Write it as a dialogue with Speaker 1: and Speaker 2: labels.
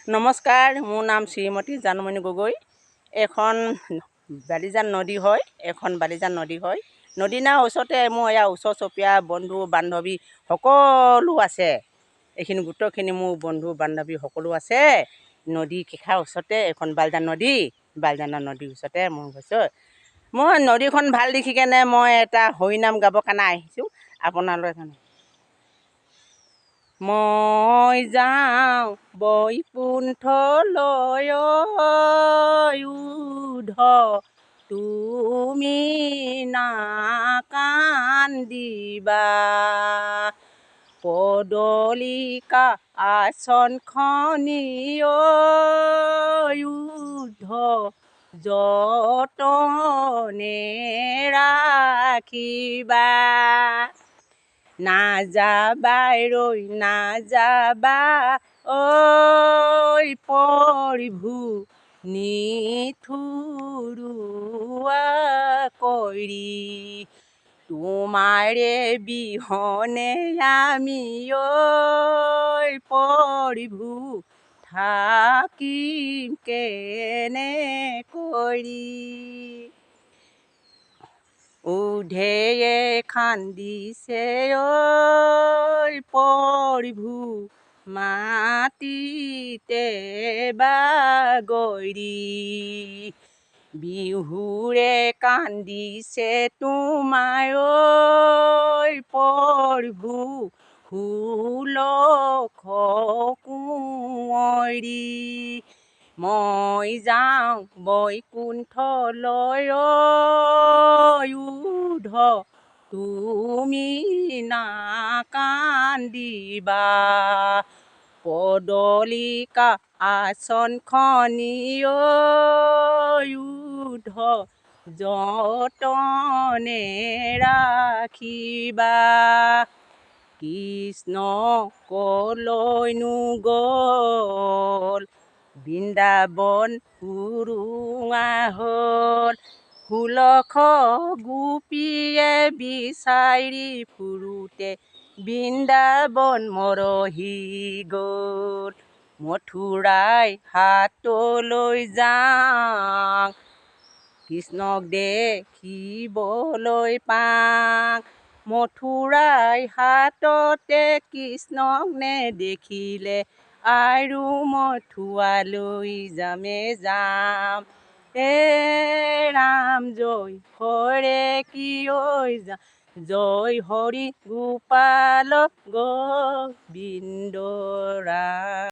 Speaker 1: নমস্কাৰ, মোৰ নাম শ্ৰীমতী জানমণি গগৈ। এখন বালিজান নদী হয়, নদী নাৰ ওচৰতে মোৰ এয়া ওচৰ চুবুৰীয়া বন্ধু বান্ধৱী সকলো আছে। এইখিনি গোটেইখিনি মোৰ বন্ধু বান্ধৱী সকলো আছে। নদী কাষৰ ওচৰতে এখন বালিজান নদীৰ ওচৰতে মই গৈছোঁ। মই নদীখন ভাল দেখি কেনে মই এটা হৰিনাম গাবৰ কাৰণে আহিছোঁ আপোনালোকে। মই যাওঁ বৈকুণ্ঠলৈ উধ তুমি নাকান্দিবা, পদলিকা আসনখনি উধ যতনে ৰাখিবা। নাযাবা ৰৈ নাযাবা ঐ প্ৰভু, নিঠুৰুৱা কৰি, তোমাৰে বিহনে আমি ঐ প্ৰভু, থাকিম কেনে কৰি। উধেয়ে খান্দিছে ঐ প্ৰভু, মাটিতে বাগৰি, বিহুৰে কান্দিছে তোমাৰ ঐ প্ৰভু, 16 কুঁৱৰী। মই যাওঁ বৈকুণ্ঠলৈ উধ তুমি নাকান্দিবা, পদলিকা আসনখনি উধ যতনে ৰাখিবা। কৃষ্ণ কলৈনো গ'ল, বৃন্দাবন উৰুঙা হ'ল, 16 গোপীয়ে বিচাৰি ফুৰোতে বৃন্দাবন মৰহি গ'ল। মথুৰাই হাতলৈ যাওঁ, কৃষ্ণক দেখিবলৈ পাওঁ, মথুৰাই হাততে কৃষ্ণক নেদেখিলে আৰু মথুৰালৈ যাম। হে ৰাম জয় হৰে কি জয় হৰি গোপাল গোবিন্দ ৰাম।